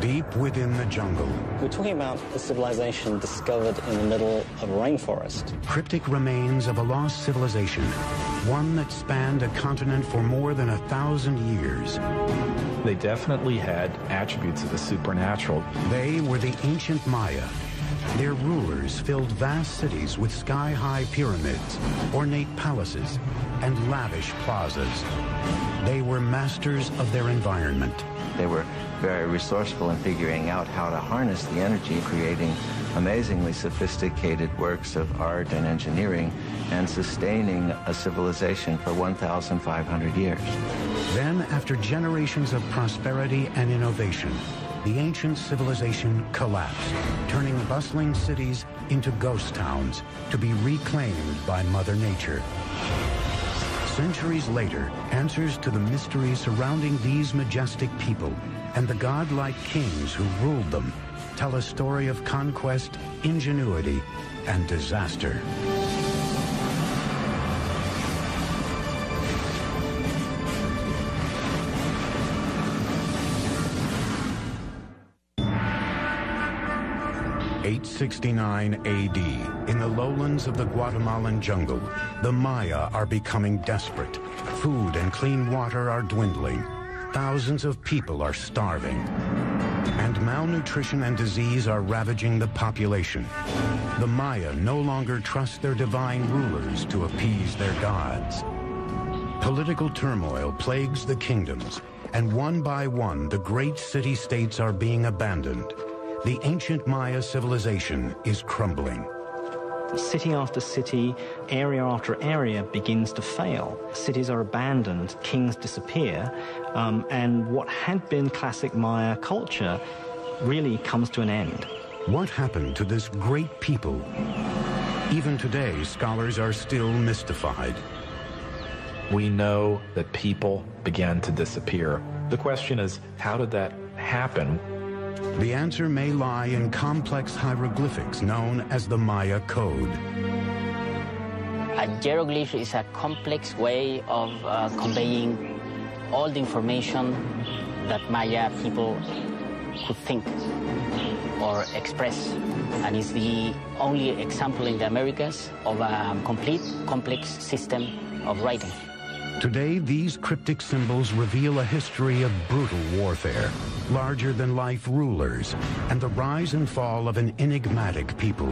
deep within the jungle. We're talking about a civilization discovered in the middle of a rainforest. Cryptic remains of a lost civilization, one that spanned a continent for more than 1,000 years. They definitely had attributes of the supernatural. They were the ancient Maya. Their rulers filled vast cities with sky-high pyramids, ornate palaces, and lavish plazas. They were masters of their environment. They were very resourceful in figuring out how to harness the energy, creating amazingly sophisticated works of art and engineering, and sustaining a civilization for 1,500 years. Then, after generations of prosperity and innovation, the ancient civilization collapsed, turning bustling cities into ghost towns to be reclaimed by Mother Nature. Centuries later, answers to the mysteries surrounding these majestic people and the godlike kings who ruled them tell a story of conquest, ingenuity, and disaster. (869 AD), in the lowlands of the Guatemalan jungle, the Maya are becoming desperate. Food and clean water are dwindling. Thousands of people are starving. And malnutrition and disease are ravaging the population. The Maya no longer trust their divine rulers to appease their gods. Political turmoil plagues the kingdoms, and one by one, the great city-states are being abandoned. The ancient Maya civilization is crumbling. City after city, area after area begins to fail. Cities are abandoned, kings disappear, and what had been classic Maya culture really comes to an end. What happened to this great people? Even today, scholars are still mystified. We know that people began to disappear. The question is, how did that happen? The answer may lie in complex hieroglyphics known as the Maya Code. A hieroglyph is a complex way of conveying all the information that Maya people could think or express, and is the only example in the Americas of a complete, complex system of writing. Today, these cryptic symbols reveal a history of brutal warfare, larger-than-life rulers, and the rise and fall of an enigmatic people.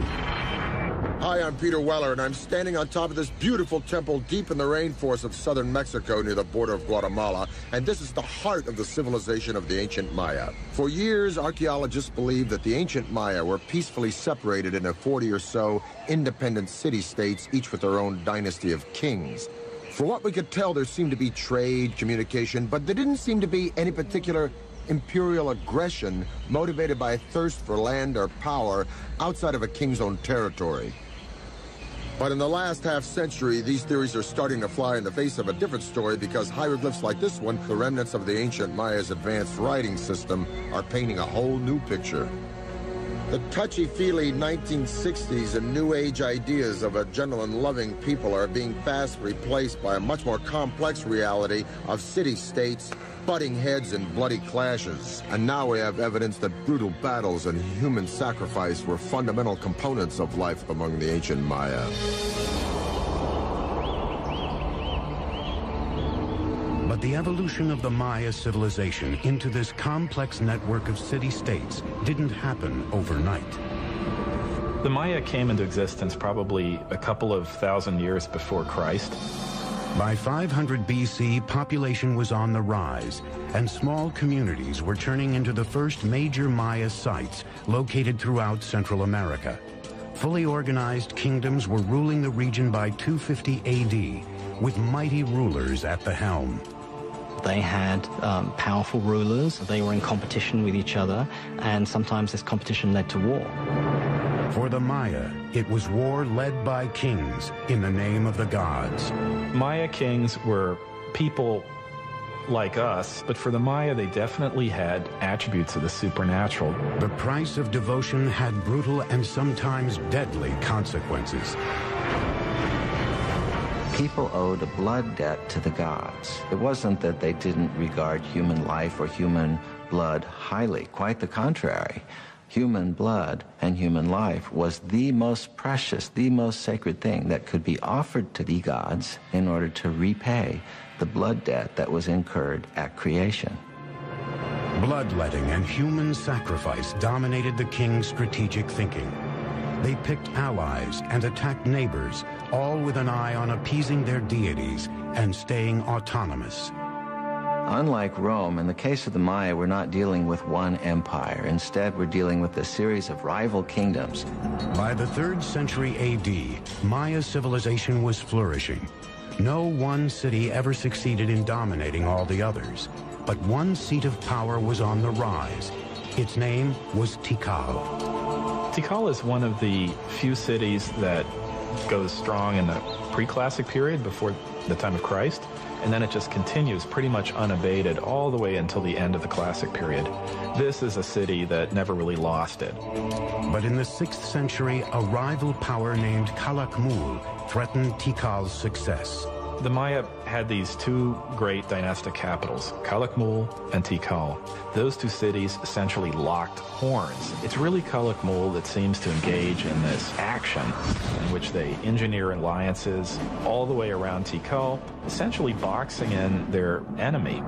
Hi, I'm Peter Weller, and I'm standing on top of this beautiful temple deep in the rainforest of southern Mexico near the border of Guatemala, and this is the heart of the civilization of the ancient Maya. For years, archaeologists believed that the ancient Maya were peacefully separated into 40 or so independent city-states, each with their own dynasty of kings. For what we could tell, there seemed to be trade, communication, but there didn't seem to be any particular imperial aggression motivated by a thirst for land or power outside of a king's own territory. But in the last half-century, these theories are starting to fly in the face of a different story, because hieroglyphs like this one, the remnants of the ancient Maya's advanced writing system, are painting a whole new picture. The touchy-feely 1960s and New Age ideas of a gentle and loving people are being fast replaced by a much more complex reality of city-states, butting heads and bloody clashes. And now we have evidence that brutal battles and human sacrifice were fundamental components of life among the ancient Maya. But the evolution of the Maya civilization into this complex network of city-states didn't happen overnight. The Maya came into existence probably a couple of thousand years before Christ. By 500 BC, population was on the rise, and small communities were turning into the first major Maya sites located throughout Central America. Fully organized kingdoms were ruling the region by 250 AD, with mighty rulers at the helm. They had powerful rulers, they were in competition with each other, and sometimes this competition led to war. For the Maya, it was war led by kings in the name of the gods. Maya kings were people like us, but for the Maya, they definitely had attributes of the supernatural. The price of devotion had brutal and sometimes deadly consequences. People owed a blood debt to the gods. It wasn't that they didn't regard human life or human blood highly. Quite the contrary. Human blood and human life was the most precious, the most sacred thing that could be offered to the gods in order to repay the blood debt that was incurred at creation. Bloodletting and human sacrifice dominated the king's strategic thinking. They picked allies and attacked neighbors, all with an eye on appeasing their deities and staying autonomous. Unlike Rome, in the case of the Maya, we're not dealing with one empire. Instead, we're dealing with a series of rival kingdoms. By the 3rd century AD, Maya civilization was flourishing. No one city ever succeeded in dominating all the others, but one seat of power was on the rise. Its name was Tikal. Tikal is one of the few cities that goes strong in the pre-classic period before the time of Christ, and then it just continues pretty much unabated all the way until the end of the classic period. This is a city that never really lost it. But in the 6th century, a rival power named Calakmul threatened Tikal's success. The Maya had these two great dynastic capitals, Calakmul and Tikal. Those two cities essentially locked horns. It's really Calakmul that seems to engage in this action in which they engineer alliances all the way around Tikal, essentially boxing in their enemy.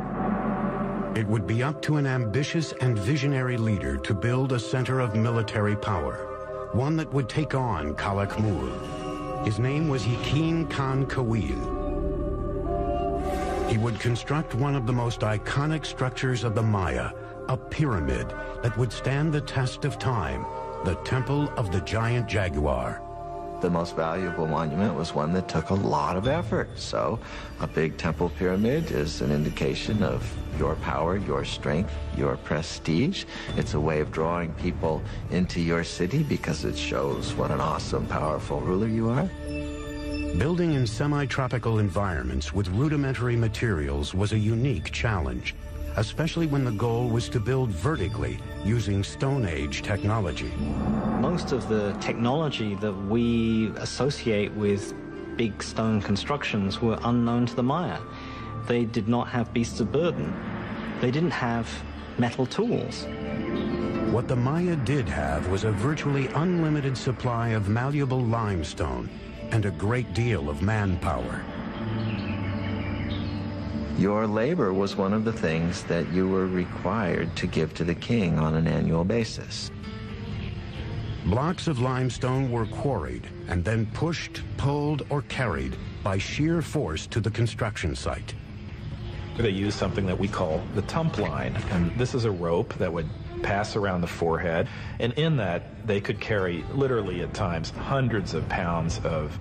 It would be up to an ambitious and visionary leader to build a center of military power, one that would take on Calakmul. His name was Hikin Khan Kawil. He would construct one of the most iconic structures of the Maya, a pyramid that would stand the test of time, the Temple of the Giant Jaguar. The most valuable monument was one that took a lot of effort. So a big temple pyramid is an indication of your power, your strength, your prestige. It's a way of drawing people into your city because it shows what an awesome, powerful ruler you are. Building in semi-tropical environments with rudimentary materials was a unique challenge, especially when the goal was to build vertically using Stone Age technology. Most of the technology that we associate with big stone constructions were unknown to the Maya. They did not have beasts of burden. They didn't have metal tools. What the Maya did have was a virtually unlimited supply of malleable limestone and a great deal of manpower. Your labor was one of the things that you were required to give to the king on an annual basis. Blocks of limestone were quarried and then pushed, pulled, or carried by sheer force to the construction site. They used something that we call the tump line, and this is a rope that would pass around the forehead, and in that they could carry literally at times hundreds of pounds of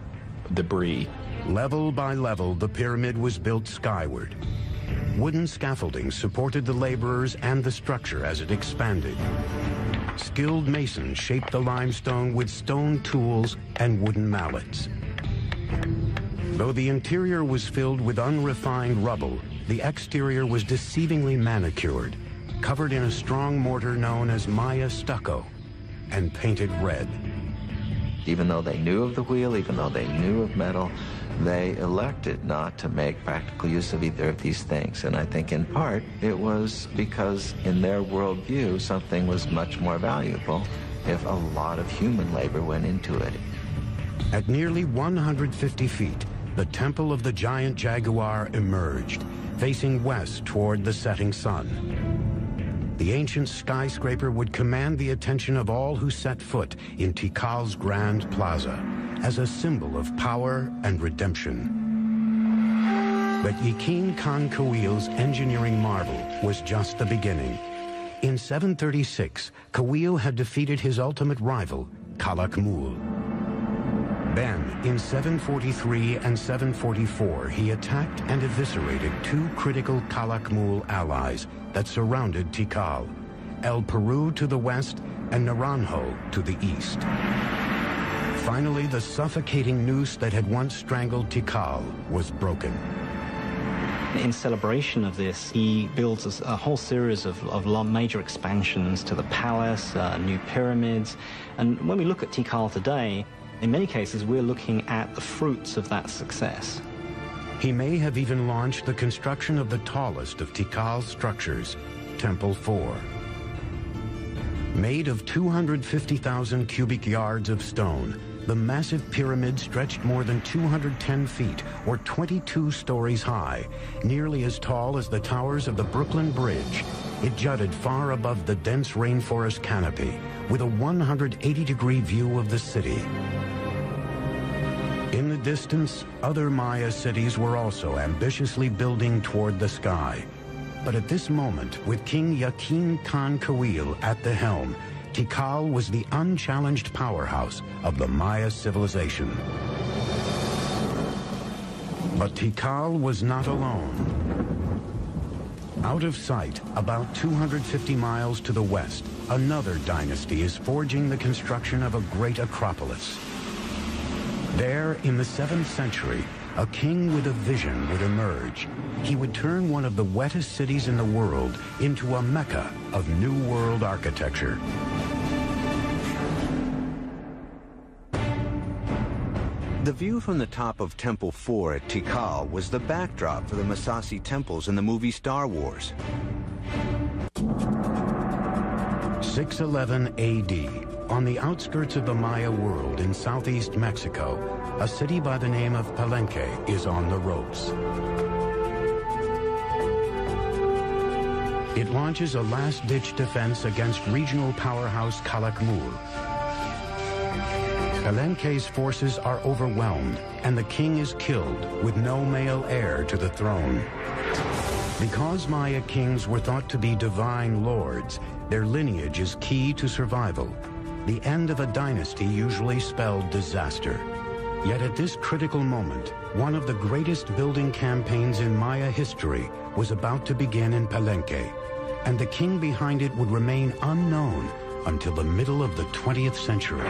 debris. Level by level, the pyramid was built skyward. Wooden scaffolding supported the laborers and the structure as it expanded. Skilled masons shaped the limestone with stone tools and wooden mallets. Though the interior was filled with unrefined rubble, the exterior was deceivingly manicured, covered in a strong mortar known as Maya stucco, and painted red. Even though they knew of the wheel, even though they knew of metal, they elected not to make practical use of either of these things. And I think in part it was because in their worldview something was much more valuable if a lot of human labor went into it. At nearly 150 feet, the Temple of the Giant Jaguar emerged, facing west toward the setting sun. The ancient skyscraper would command the attention of all who set foot in Tikal's Grand Plaza as a symbol of power and redemption. But Hikin Khan Kawil's engineering marvel was just the beginning. In 736, Kawil had defeated his ultimate rival, Calakmul. Then, in 743 and 744, he attacked and eviscerated two critical Calakmul allies that surrounded Tikal, El Peru to the west and Naranjo to the east. Finally, the suffocating noose that had once strangled Tikal was broken. In celebration of this, he builds a whole series of major expansions to the palace, new pyramids. And when we look at Tikal today, in many cases, we're looking at the fruits of that success. He may have even launched the construction of the tallest of Tikal's structures, Temple 4. Made of 250,000 cubic yards of stone, the massive pyramid stretched more than 210 feet, or 22 stories high, nearly as tall as the towers of the Brooklyn Bridge. It jutted far above the dense rainforest canopy, with a 180-degree view of the city. In the distance, other Maya cities were also ambitiously building toward the sky. But at this moment, with King Yakin Khan Kawil at the helm, Tikal was the unchallenged powerhouse of the Maya civilization. But Tikal was not alone. Out of sight, about 250 miles to the west, another dynasty is forging the construction of a great acropolis. There, in the 7th century, a king with a vision would emerge. He would turn one of the wettest cities in the world into a mecca of New World architecture. The view from the top of Temple 4 at Tikal was the backdrop for the Massassi temples in the movie Star Wars. 611 AD. On the outskirts of the Maya world in southeast Mexico, a city by the name of Palenque is on the ropes. It launches a last-ditch defense against regional powerhouse Calakmul. Palenque's forces are overwhelmed, and the king is killed with no male heir to the throne. Because Maya kings were thought to be divine lords, their lineage is key to survival. The end of a dynasty usually spelled disaster. Yet at this critical moment, one of the greatest building campaigns in Maya history was about to begin in Palenque, and the king behind it would remain unknown until the middle of the 20th century.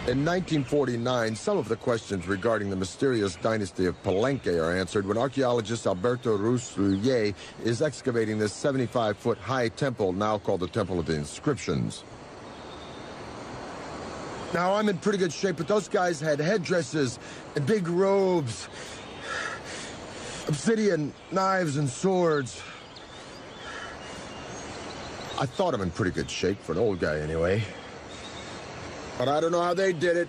In 1949, some of the questions regarding the mysterious dynasty of Palenque are answered when archaeologist Alberto Rusluye is excavating this 75-foot high temple, now called the Temple of the Inscriptions. Now, I'm in pretty good shape, but those guys had headdresses and big robes, obsidian knives and swords. I thought I'm in pretty good shape for an old guy anyway. But I don't know how they did it.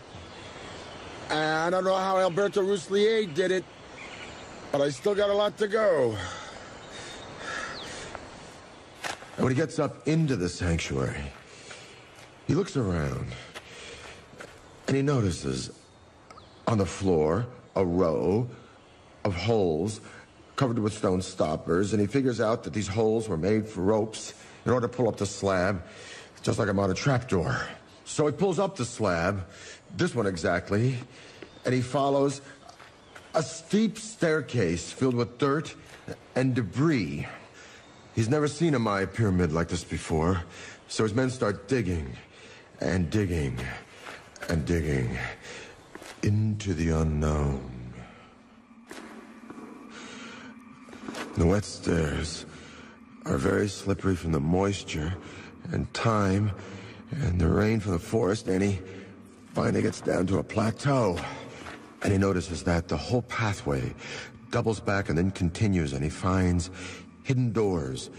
And I don't know how Alberto Ruslier did it. But I still got a lot to go. And when he gets up into the sanctuary, he looks around. And he notices on the floor a row of holes covered with stone stoppers. And he figures out that these holes were made for ropes in order to pull up the slab, just like I'm on a trapdoor. So he pulls up the slab, this one exactly, and he follows a steep staircase filled with dirt and debris. He's never seen a Maya pyramid like this before, so his men start digging and digging and digging into the unknown. The wet stairs are very slippery from the moisture and time and the rain from the forest, and he finally gets down to a plateau. And he notices that the whole pathway doubles back and then continues, and he finds hidden doors,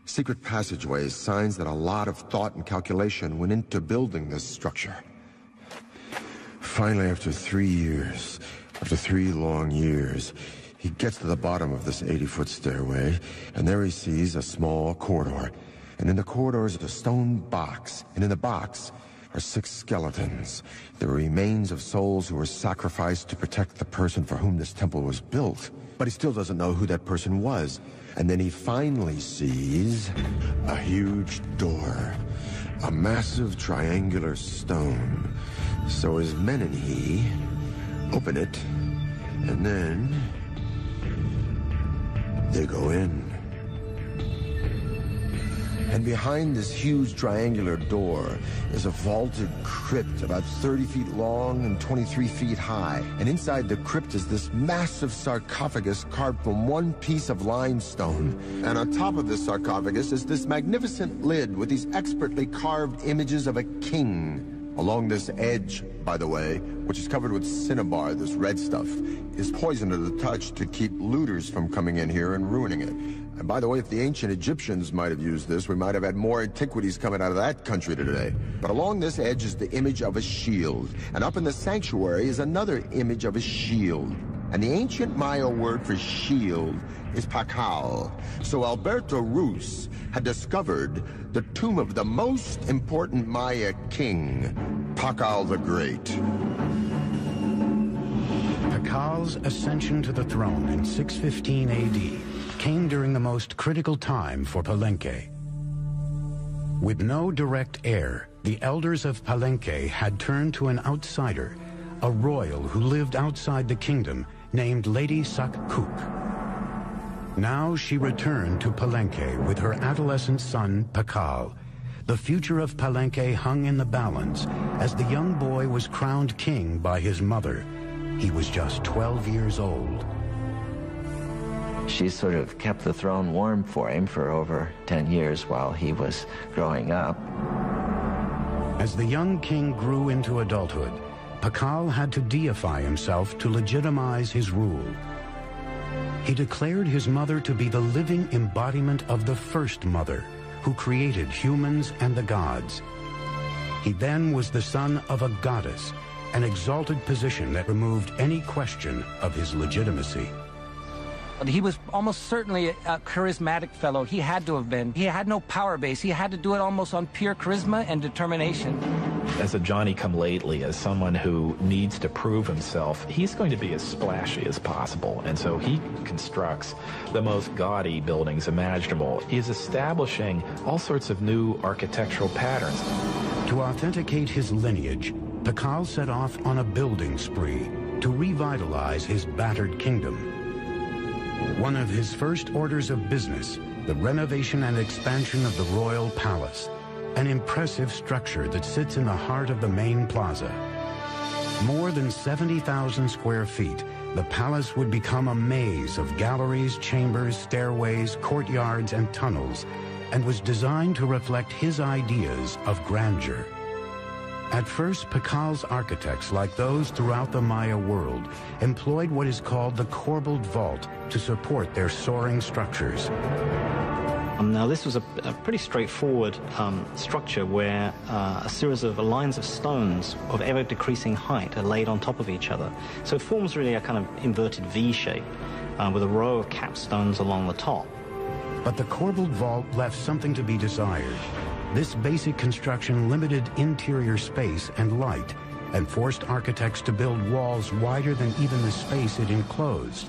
secret passageways, signs that a lot of thought and calculation went into building this structure. Finally, after 3 years, after 3 long years, he gets to the bottom of this 80-foot stairway, and there he sees a small corridor. And in the corridor is a stone box, and in the box are 6 skeletons, the remains of souls who were sacrificed to protect the person for whom this temple was built. But he still doesn't know who that person was. And then he finally sees a huge door, a massive triangular stone. So his men and he open it, and then they go in. And behind this huge triangular door is a vaulted crypt about 30 feet long and 23 feet high. And inside the crypt is this massive sarcophagus carved from one piece of limestone. And on top of this sarcophagus is this magnificent lid with these expertly carved images of a king Along this edge, by the way, which is covered with cinnabar, this red stuff, is poison to the touch to keep looters from coming in here and ruining it. And by the way, if the ancient Egyptians might have used this, we might have had more antiquities coming out of that country today. But along this edge is the image of a shield. And up in the sanctuary is another image of a shield. And the ancient Maya word for shield is pakal. So Alberto Rus had discovered the tomb of the most important Maya king, Pakal the Great. Pakal's ascension to the throne in 615 AD came during the most critical time for Palenque. With no direct heir, the elders of Palenque had turned to an outsider, a royal who lived outside the kingdom, named Lady Sakkuk. Now she returned to Palenque with her adolescent son, Pakal. The future of Palenque hung in the balance as the young boy was crowned king by his mother. He was just 12 years old. She sort of kept the throne warm for him for over 10 years while he was growing up. As the young king grew into adulthood, Pakal had to deify himself to legitimize his rule. He declared his mother to be the living embodiment of the first mother, who created humans and the gods. He then was the son of a goddess, an exalted position that removed any question of his legitimacy. He was almost certainly a charismatic fellow. He had to have been. He had no power base. He had to do it almost on pure charisma and determination. As a Johnny-come-lately, as someone who needs to prove himself, he's going to be as splashy as possible. And so he constructs the most gaudy buildings imaginable. He's establishing all sorts of new architectural patterns. To authenticate his lineage, Pakal set off on a building spree to revitalize his battered kingdom. One of his first orders of business, the renovation and expansion of the royal palace, an impressive structure that sits in the heart of the main plaza. More than 70,000 square feet, the palace would become a maze of galleries, chambers, stairways, courtyards, and tunnels, and was designed to reflect his ideas of grandeur. At first, Pakal's architects, like those throughout the Maya world, employed what is called the corbelled vault to support their soaring structures. Now, this was a pretty straightforward structure where a series of lines of stones of ever-decreasing height are laid on top of each other. So it forms really a kind of inverted V shape with a row of capstones along the top. But the corbelled vault left something to be desired. This basic construction limited interior space and light and forced architects to build walls wider than even the space it enclosed.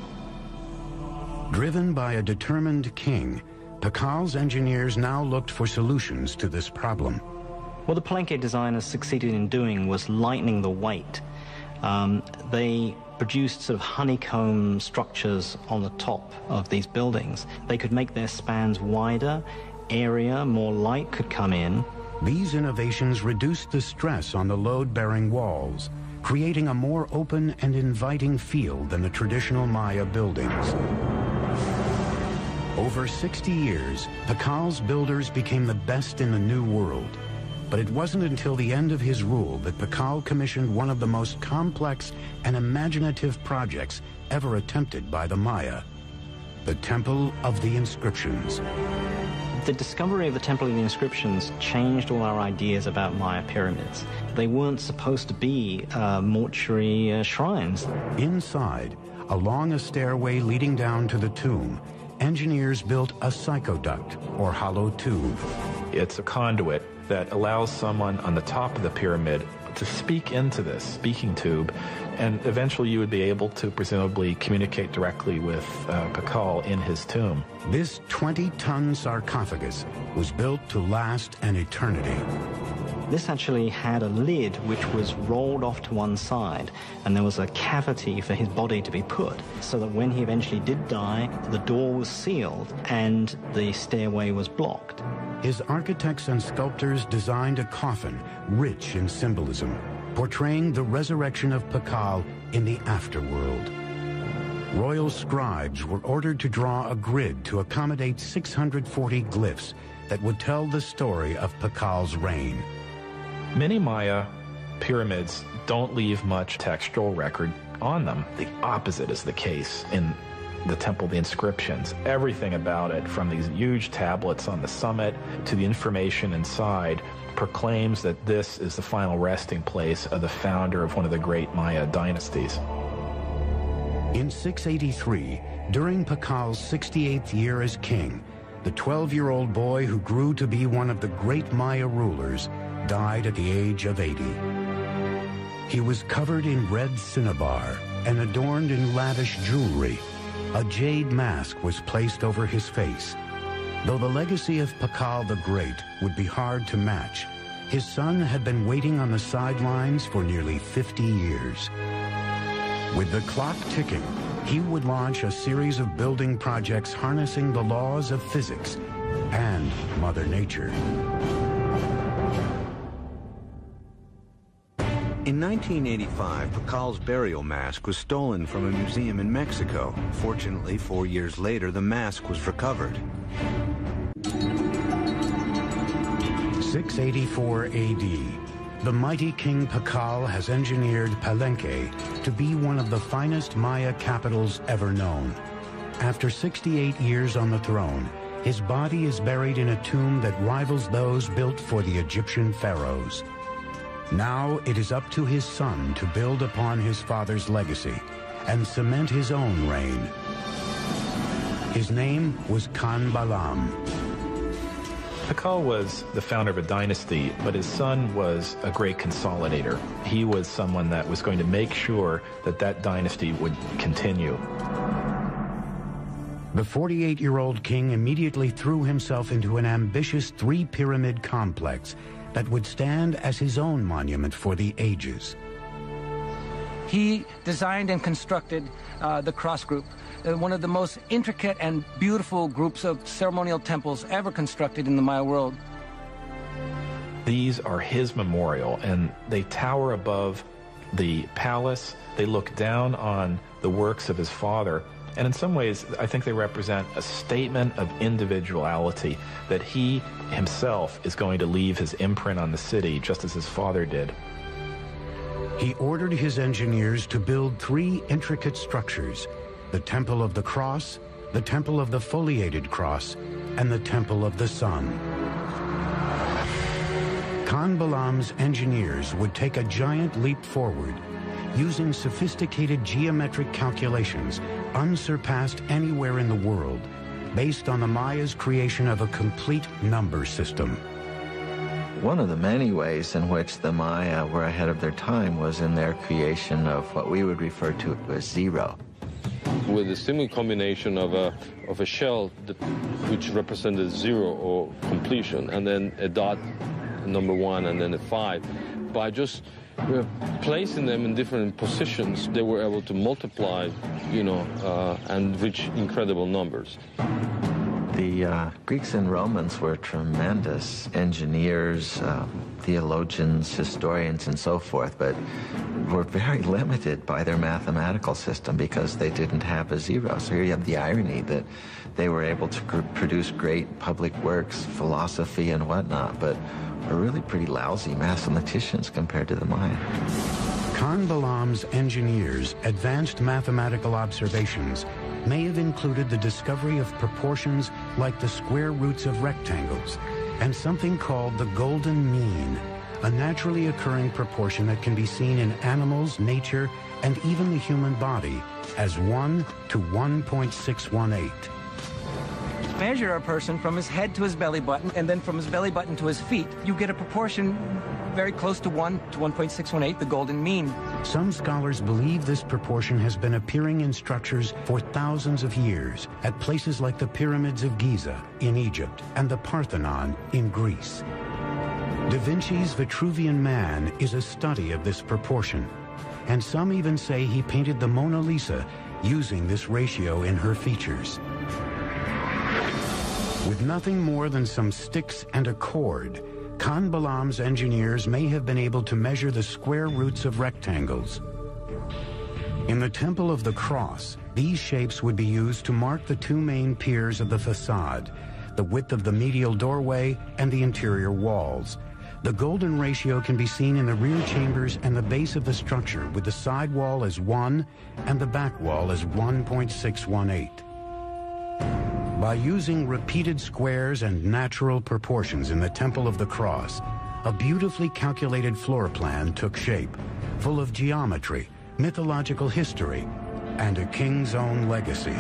Driven by a determined king, Pakal's engineers now looked for solutions to this problem. What the Palenque designers succeeded in doing was lightening the weight. They produced sort of honeycomb structures on the top of these buildings. They could make their spans wider, area, more light could come in. These innovations reduced the stress on the load-bearing walls, creating a more open and inviting feel than the traditional Maya buildings. Over 60 years, Pakal's builders became the best in the New World. But it wasn't until the end of his rule that Pakal commissioned one of the most complex and imaginative projects ever attempted by the Maya, the Temple of the Inscriptions. The discovery of the Temple of the Inscriptions changed all our ideas about Maya pyramids. They weren't supposed to be mortuary shrines. Inside, along a stairway leading down to the tomb, engineers built a psychoduct, or hollow tube. It's a conduit that allows someone on the top of the pyramid to speak into this speaking tube, and eventually you would be able to presumably communicate directly with Pakal in his tomb. This 20-ton sarcophagus was built to last an eternity. This actually had a lid which was rolled off to one side, and there was a cavity for his body to be put, so that when he eventually did die, the door was sealed and the stairway was blocked. His architects and sculptors designed a coffin rich in symbolism, portraying the resurrection of Pakal in the afterworld. Royal scribes were ordered to draw a grid to accommodate 640 glyphs that would tell the story of Pakal's reign. Many Maya pyramids don't leave much textual record on them. The opposite is the case in the temple, the inscriptions. Everything about it, from these huge tablets on the summit to the information inside, proclaims that this is the final resting place of the founder of one of the great Maya dynasties. In 683, during Pakal's 68th year as king, the 12-year-old boy who grew to be one of the great Maya rulers died at the age of 80. He was covered in red cinnabar and adorned in lavish jewelry. A jade mask was placed over his face. Though the legacy of Pakal the Great would be hard to match, his son had been waiting on the sidelines for nearly 50 years. With the clock ticking, he would launch a series of building projects harnessing the laws of physics and Mother Nature. In 1985, Pakal's burial mask was stolen from a museum in Mexico. Fortunately, 4 years later, the mask was recovered. 684 AD. The mighty King Pakal has engineered Palenque to be one of the finest Maya capitals ever known. After 68 years on the throne, his body is buried in a tomb that rivals those built for the Egyptian pharaohs. Now it is up to his son to build upon his father's legacy and cement his own reign. His name was Khan Balam. Pakal was the founder of a dynasty, but his son was a great consolidator. He was someone that was going to make sure that that dynasty would continue. The 48-year-old king immediately threw himself into an ambitious three-pyramid complex that would stand as his own monument for the ages. He designed and constructed the cross group, one of the most intricate and beautiful groups of ceremonial temples ever constructed in the Maya world. These are his memorial, and they tower above the palace. They look down on the works of his father, and in some ways, I think they represent a statement of individuality, that he himself is going to leave his imprint on the city, just as his father did. He ordered his engineers to build three intricate structures: the Temple of the Cross, the Temple of the Foliated Cross, and the Temple of the Sun. Khan Balam's engineers would take a giant leap forward, using sophisticated geometric calculations unsurpassed anywhere in the world, based on the Maya's creation of a complete number system. One of the many ways in which the Maya were ahead of their time was in their creation of what we would refer to as zero. With a similar combination of a shell which represented zero or completion, and then a dot, number one, and then a 5. By just placing them in different positions, they were able to multiply, and reach incredible numbers. The Greeks and Romans were tremendous engineers, theologians, historians, and so forth, but were very limited by their mathematical system because they didn't have a zero. So here you have the irony that they were able to produce great public works, philosophy, and whatnot, but are really pretty lousy mathematicians compared to the Maya. Khan Balam's engineers' advanced mathematical observations may have included the discovery of proportions like the square roots of rectangles and something called the golden mean, a naturally occurring proportion that can be seen in animals, nature, and even the human body as 1 to 1.618. Measure a person from his head to his belly button, and then from his belly button to his feet. You get a proportion very close to 1 to 1.618, the golden mean. Some scholars believe this proportion has been appearing in structures for thousands of years at places like the pyramids of Giza in Egypt and the Parthenon in Greece. Da Vinci's Vitruvian Man is a study of this proportion, and some even say he painted the Mona Lisa using this ratio in her features. With nothing more than some sticks and a cord, Khan Balam's engineers may have been able to measure the square roots of rectangles. In the Temple of the Cross, these shapes would be used to mark the two main piers of the facade, the width of the medial doorway and the interior walls. The golden ratio can be seen in the rear chambers and the base of the structure, with the side wall as 1 and the back wall as 1.618. By using repeated squares and natural proportions in the Temple of the Cross, a beautifully calculated floor plan took shape, full of geometry, mythological history, and a king's own legacy.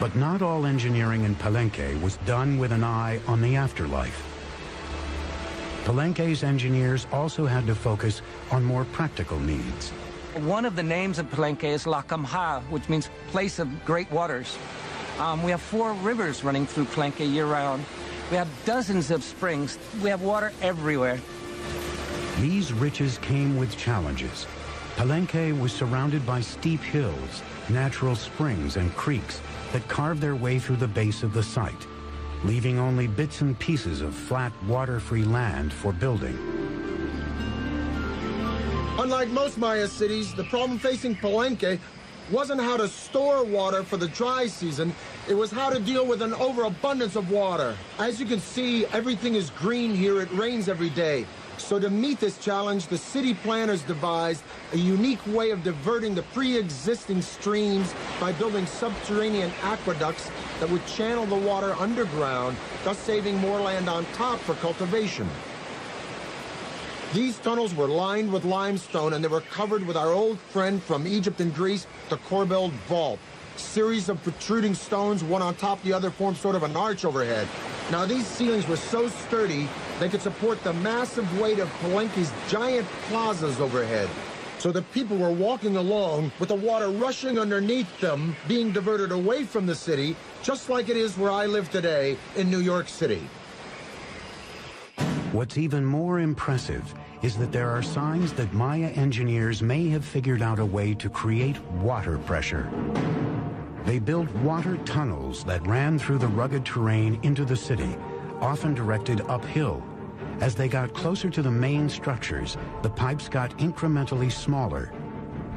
But not all engineering in Palenque was done with an eye on the afterlife. Palenque's engineers also had to focus on more practical needs. One of the names of Palenque is La Camha, which means place of great waters. We have 4 rivers running through Palenque year-round. We have dozens of springs. We have water everywhere. These riches came with challenges. Palenque was surrounded by steep hills, natural springs and creeks that carved their way through the base of the site, leaving only bits and pieces of flat, water-free land for building. Unlike most Maya cities, the problem facing Palenque wasn't how to store water for the dry season, it was how to deal with an overabundance of water. As you can see, everything is green here, it rains every day. So to meet this challenge, the city planners devised a unique way of diverting the pre-existing streams by building subterranean aqueducts that would channel the water underground, thus saving more land on top for cultivation. These tunnels were lined with limestone and they were covered with our old friend from Egypt and Greece, the corbelled vault. Series of protruding stones, one on top of the other, formed sort of an arch overhead. Now these ceilings were so sturdy, they could support the massive weight of Palenque's giant plazas overhead. So the people were walking along with the water rushing underneath them, being diverted away from the city, just like it is where I live today in New York City. What's even more impressive is that there are signs that Maya engineers may have figured out a way to create water pressure. They built water tunnels that ran through the rugged terrain into the city, often directed uphill. As they got closer to the main structures, the pipes got incrementally smaller.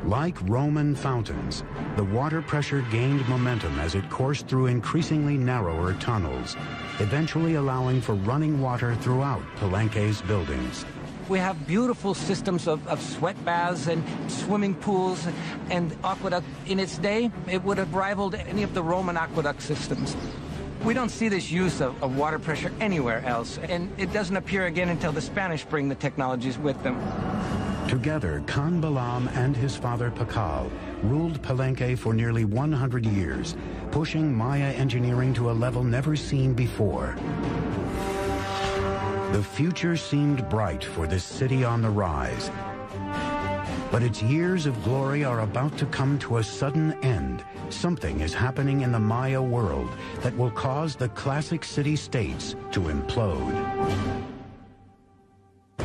Like Roman fountains, the water pressure gained momentum as it coursed through increasingly narrower tunnels, eventually allowing for running water throughout Palenque's buildings. We have beautiful systems of sweat baths and swimming pools and aqueduct. In its day, it would have rivaled any of the Roman aqueduct systems. We don't see this use of water pressure anywhere else, and it doesn't appear again until the Spanish bring the technologies with them. Together, Khan Balam and his father Pakal ruled Palenque for nearly 100 years, pushing Maya engineering to a level never seen before. The future seemed bright for this city on the rise. But its years of glory are about to come to a sudden end. Something is happening in the Maya world that will cause the classic city-states to implode.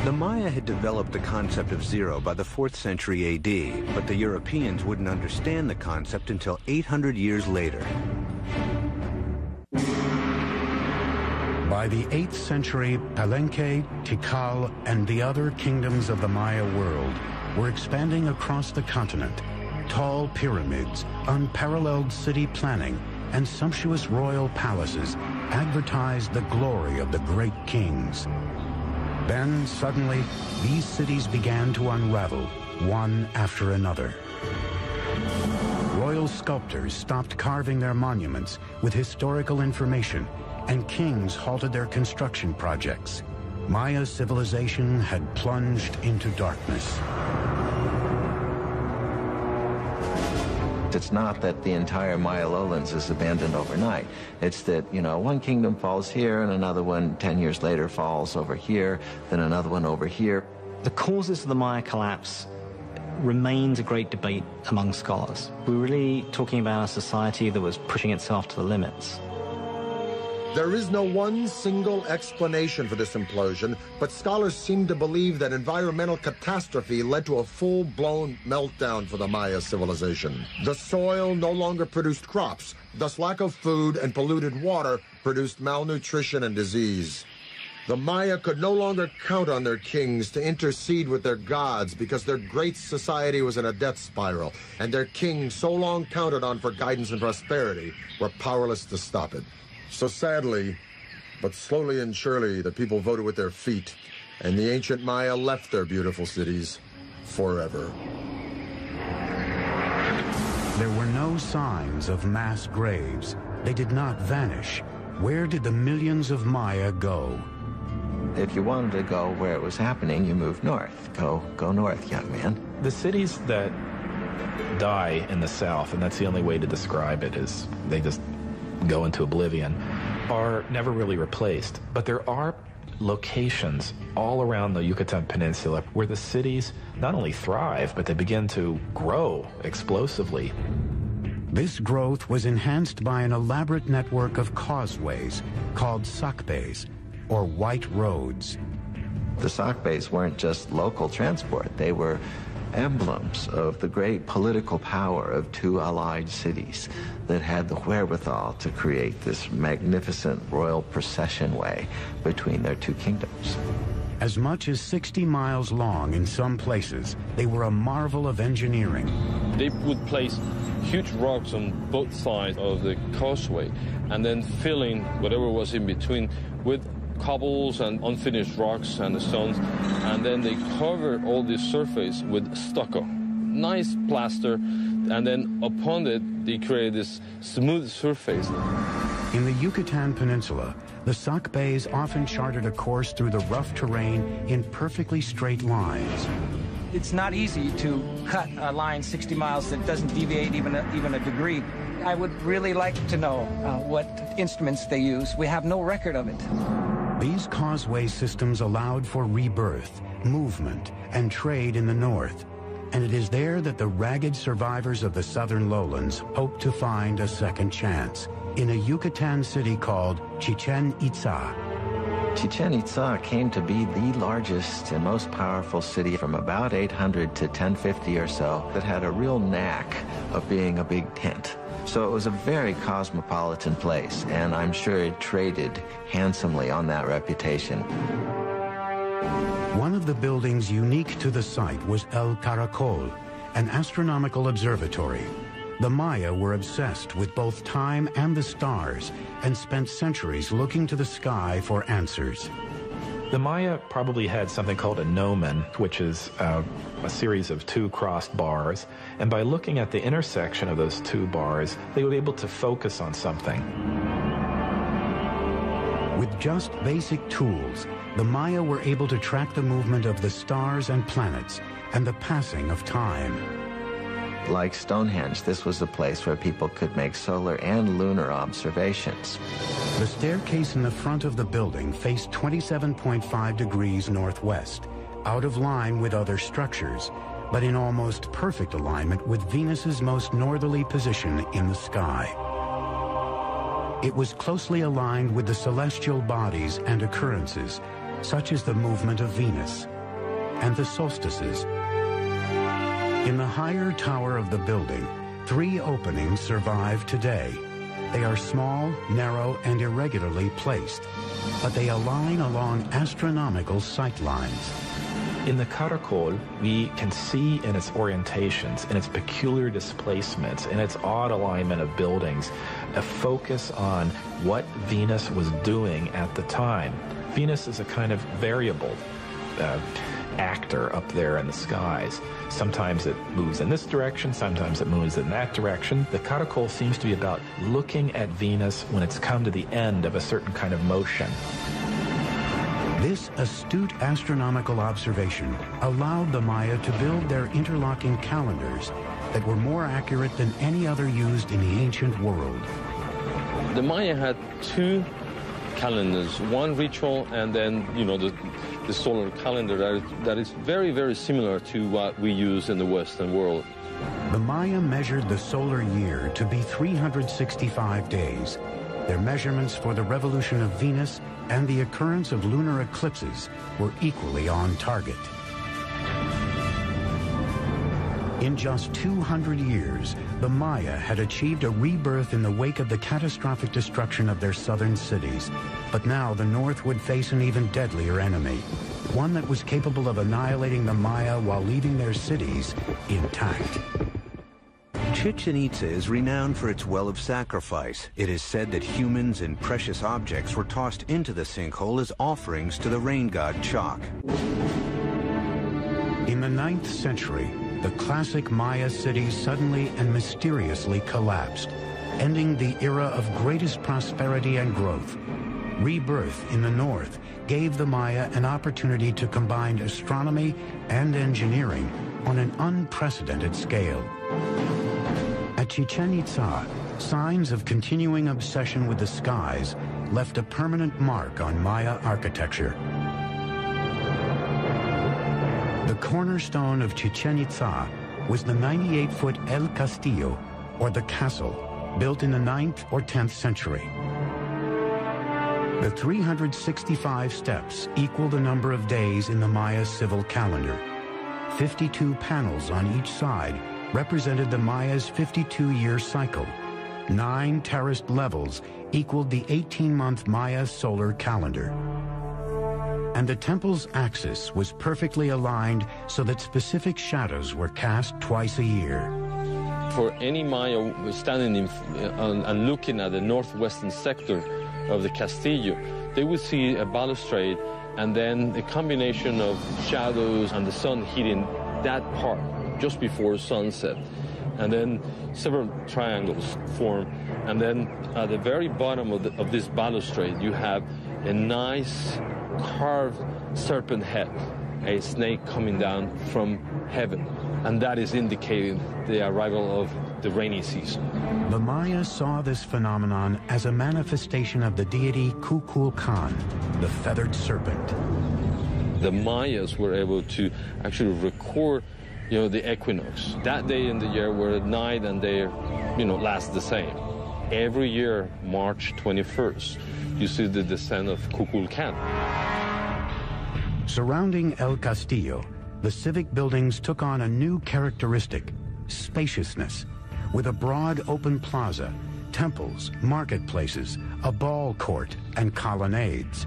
The Maya had developed the concept of zero by the 4th century AD, but the Europeans wouldn't understand the concept until 800 years later. By the 8th century, Palenque, Tikal, and the other kingdoms of the Maya world were expanding across the continent. Tall pyramids, unparalleled city planning, and sumptuous royal palaces advertised the glory of the great kings. Then, suddenly, these cities began to unravel, one after another. Royal sculptors stopped carving their monuments with historical information, and kings halted their construction projects. Maya civilization had plunged into darkness. It's not that the entire Maya lowlands is abandoned overnight. It's that, one kingdom falls here and another one 10 years later falls over here, then another one over here. The causes of the Maya collapse remains a great debate among scholars. We're really talking about a society that was pushing itself to the limits. There is no one single explanation for this implosion, but scholars seem to believe that environmental catastrophe led to a full-blown meltdown for the Maya civilization. The soil no longer produced crops, thus lack of food and polluted water produced malnutrition and disease. The Maya could no longer count on their kings to intercede with their gods because their great society was in a death spiral, and their kings, so long counted on for guidance and prosperity, were powerless to stop it. So sadly, but slowly and surely, the people voted with their feet, and the ancient Maya left their beautiful cities forever. There were no signs of mass graves. They did not vanish. Where did the millions of Maya go? If you wanted to go where it was happening, you moved north. Go north, young man. The cities that die in the south, and that's the only way to describe it, is they just go into oblivion, are never really replaced. But there are locations all around the Yucatan Peninsula where the cities not only thrive, but they begin to grow explosively. This growth was enhanced by an elaborate network of causeways called sakbes, or white roads. The sakbes weren't just local transport. They were emblems of the great political power of two allied cities that had the wherewithal to create this magnificent royal procession way between their two kingdoms. As much as 60 miles long in some places, they were a marvel of engineering. They would place huge rocks on both sides of the causeway and then filling whatever was in between with cobbles and unfinished rocks and stones, and then they covered all this surface with stucco. Nice plaster, and then upon it, they created this smooth surface. In the Yucatan Peninsula, the sakbes often charted a course through the rough terrain in perfectly straight lines. It's not easy to cut a line 60 miles that doesn't deviate even a degree. I would really like to know what instruments they use. We have no record of it. These causeway systems allowed for rebirth, movement, and trade in the north. And it is there that the ragged survivors of the southern lowlands hope to find a second chance, in a Yucatan city called Chichen Itza. Chichen Itza came to be the largest and most powerful city from about 800 to 1050 or so that had a real knack of being a big tent. So it was a very cosmopolitan place, and I'm sure it traded handsomely on that reputation. One of the buildings unique to the site was El Caracol, an astronomical observatory. The Maya were obsessed with both time and the stars and spent centuries looking to the sky for answers. The Maya probably had something called a gnomon, which is a series of two crossed bars, and by looking at the intersection of those two bars, they would be able to focus on something. With just basic tools, the Maya were able to track the movement of the stars and planets and the passing of time. Like Stonehenge, this was a place where people could make solar and lunar observations. The staircase in the front of the building faced 27.5 degrees northwest, out of line with other structures, but in almost perfect alignment with Venus's most northerly position in the sky. It was closely aligned with the celestial bodies and occurrences, such as the movement of Venus and the solstices. In the higher tower of the building, 3 openings survive today. They are small, narrow, and irregularly placed, but they align along astronomical sight lines. In the Caracol, we can see in its orientations, in its peculiar displacements, in its odd alignment of buildings, a focus on what Venus was doing at the time. Venus is a kind of variable actor up there in the skies. Sometimes it moves in this direction, sometimes it moves in that direction. The Caracol seems to be about looking at Venus when it's come to the end of a certain kind of motion. This astute astronomical observation allowed the Maya to build their interlocking calendars that were more accurate than any other used in the ancient world. The Maya had 2 calendars, one ritual and then, the solar calendar that is very, very similar to what we use in the Western world. The Maya measured the solar year to be 365 days. Their measurements for the revolution of Venus and the occurrence of lunar eclipses were equally on target. In just 200 years, the Maya had achieved a rebirth in the wake of the catastrophic destruction of their southern cities. But now the North would face an even deadlier enemy, one that was capable of annihilating the Maya while leaving their cities intact. Chichen Itza is renowned for its well of sacrifice. It is said that humans and precious objects were tossed into the sinkhole as offerings to the rain god Choc. In the 9th century, the classic Maya city suddenly and mysteriously collapsed, ending the era of greatest prosperity and growth. Rebirth in the north gave the Maya an opportunity to combine astronomy and engineering on an unprecedented scale. At Chichen Itza, signs of continuing obsession with the skies left a permanent mark on Maya architecture. The cornerstone of Chichen Itza was the 98-foot El Castillo, or the castle, built in the 9th or 10th century. The 365 steps equal the number of days in the Maya civil calendar. 52 panels on each side represented the Maya's 52-year cycle. 9 terraced levels equaled the 18-month Maya solar calendar. And the temple's axis was perfectly aligned so that specific shadows were cast twice a year. For any Maya standing and looking at the northwestern sector of the Castillo, they would see a balustrade and then a combination of shadows and the sun hitting that part just before sunset. And then several triangles form. And then at the very bottom of this balustrade, you have a nice carved serpent head, a snake coming down from heaven. And that is indicating the arrival of the rainy season. The Maya saw this phenomenon as a manifestation of the deity Kukulkan, the feathered serpent. The Mayas were able to actually record, the equinox. That day in the year where night and day, last the same. Every year, March 21st, you see the descent of Kukulkan. Surrounding El Castillo, the civic buildings took on a new characteristic, spaciousness, with a broad open plaza, temples, marketplaces, a ball court, and colonnades.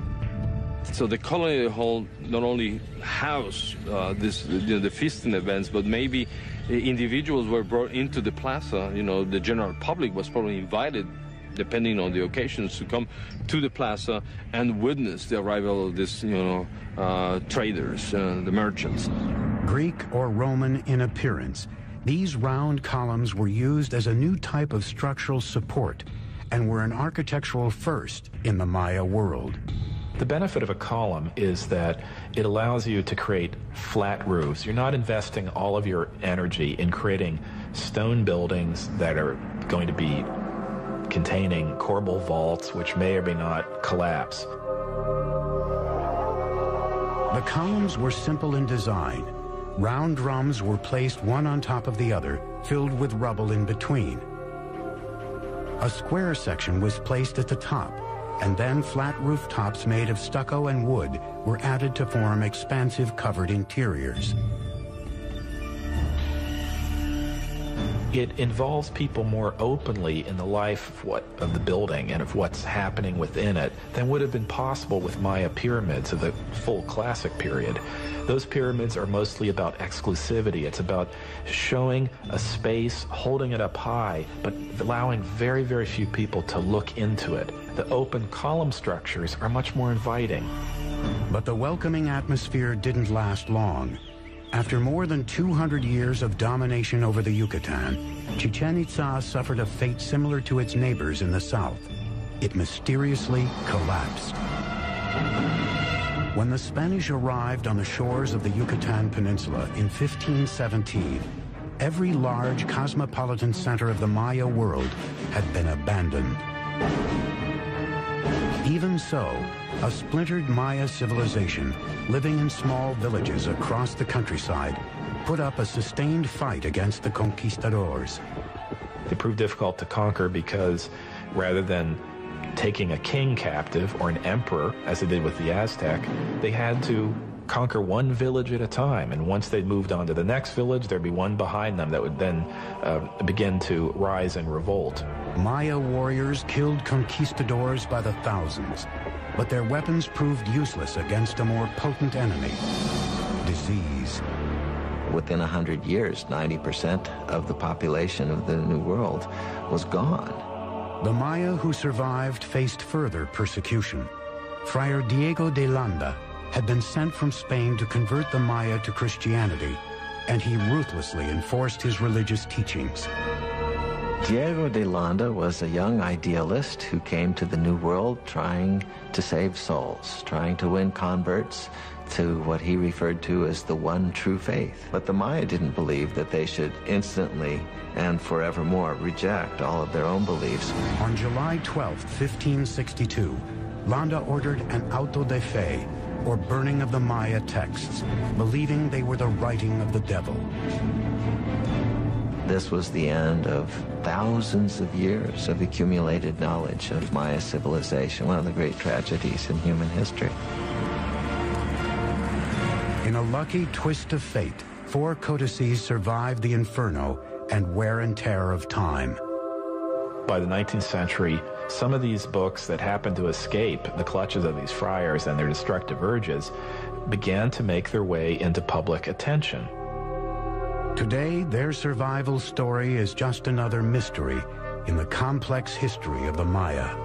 So the colony hall not only housed the feasting events, but maybe individuals were brought into the plaza. The general public was probably invited, depending on the occasions, to come to the plaza and witness the arrival of this, traders, the merchants. Greek or Roman in appearance, these round columns were used as a new type of structural support and were an architectural first in the Maya world. The benefit of a column is that it allows you to create flat roofs. You're not investing all of your energy in creating stone buildings that are going to be containing corbel vaults, which may or may not collapse. The columns were simple in design. Round drums were placed one on top of the other, filled with rubble in between. A square section was placed at the top, and then flat rooftops made of stucco and wood were added to form expansive covered interiors. It involves people more openly in the life of the building and of what's happening within it than would have been possible with Maya pyramids of the full classic period. Those pyramids are mostly about exclusivity. It's about showing a space, holding it up high, but allowing very, very few people to look into it. The open column structures are much more inviting. But the welcoming atmosphere didn't last long. After more than 200 years of domination over the Yucatan, Chichen Itza suffered a fate similar to its neighbors in the south. It mysteriously collapsed. When the Spanish arrived on the shores of the Yucatan Peninsula in 1517, every large cosmopolitan center of the Maya world had been abandoned. Even so, a splintered Maya civilization, living in small villages across the countryside, put up a sustained fight against the conquistadors. They proved difficult to conquer because rather than taking a king captive or an emperor, as they did with the Aztec, they had to conquer one village at a time. And once they moved on to the next village, there'd be one behind them that would then begin to rise in revolt. Maya warriors killed conquistadors by the thousands, but their weapons proved useless against a more potent enemy: disease. Within 100 years, 90% of the population of the New World was gone. The Maya who survived faced further persecution. Friar Diego de Landa had been sent from Spain to convert the Maya to Christianity, and he ruthlessly enforced his religious teachings. Diego de Landa was a young idealist who came to the New World trying to save souls, trying to win converts to what he referred to as the one true faith. But the Maya didn't believe that they should instantly and forevermore reject all of their own beliefs. On July 12, 1562, Landa ordered an auto de fe, or burning of the Maya texts, believing they were the writing of the devil. This was the end of thousands of years of accumulated knowledge of Maya civilization, one of the great tragedies in human history. In a lucky twist of fate, 4 codices survived the inferno and wear and tear of time. By the 19th century, some of these books that happened to escape the clutches of these friars and their destructive urges began to make their way into public attention. Today, their survival story is just another mystery in the complex history of the Maya.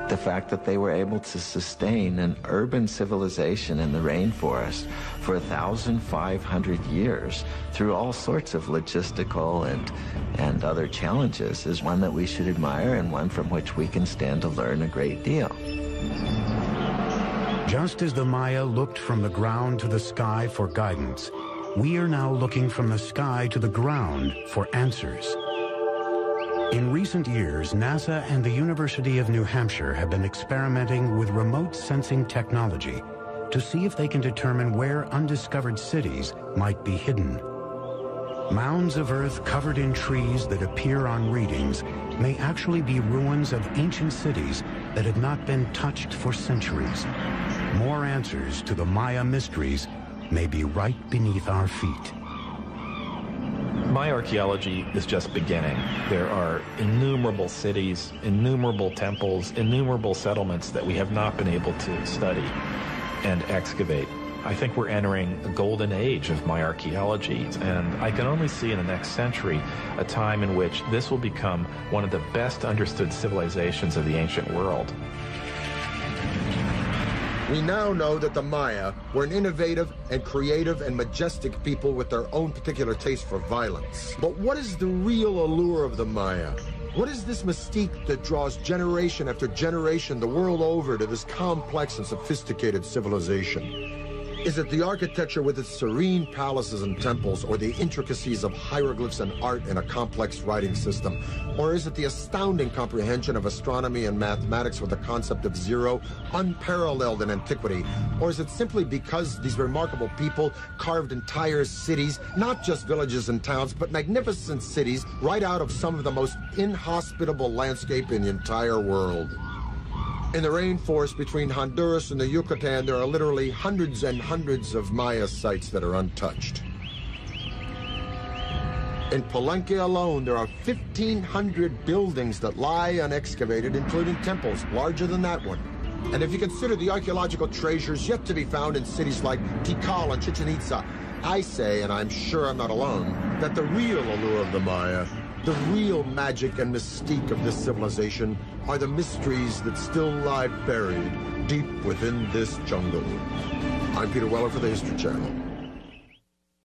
The fact that they were able to sustain an urban civilization in the rainforest for 1,500 years through all sorts of logistical and other challenges is one that we should admire and one from which we can stand to learn a great deal. Just as the Maya looked from the ground to the sky for guidance, we are now looking from the sky to the ground for answers. In recent years, NASA and the University of New Hampshire have been experimenting with remote sensing technology to see if they can determine where undiscovered cities might be hidden. Mounds of earth covered in trees that appear on readings may actually be ruins of ancient cities that had not been touched for centuries. More answers to the Maya mysteries may be right beneath our feet. Maya archaeology is just beginning. There are innumerable cities, innumerable temples, innumerable settlements that we have not been able to study and excavate. I think we're entering a golden age of Maya archaeology, and I can only see in the next century a time in which this will become one of the best understood civilizations of the ancient world. We now know that the Maya were an innovative and creative and majestic people with their own particular taste for violence. But what is the real allure of the Maya? What is this mystique that draws generation after generation the world over to this complex and sophisticated civilization? Is it the architecture with its serene palaces and temples, or the intricacies of hieroglyphs and art in a complex writing system? Or is it the astounding comprehension of astronomy and mathematics with the concept of zero, unparalleled in antiquity? Or is it simply because these remarkable people carved entire cities, not just villages and towns, but magnificent cities, right out of some of the most inhospitable landscape in the entire world? In the rainforest between Honduras and the Yucatan, there are literally hundreds and hundreds of Maya sites that are untouched. In Palenque alone, there are 1,500 buildings that lie unexcavated, including temples larger than that one. And if you consider the archaeological treasures yet to be found in cities like Tikal and Chichen Itza, I say, and I'm sure I'm not alone, that the real allure of the Maya, the real magic and mystique of this civilization, are the mysteries that still lie buried deep within this jungle. I'm Peter Weller for the History Channel.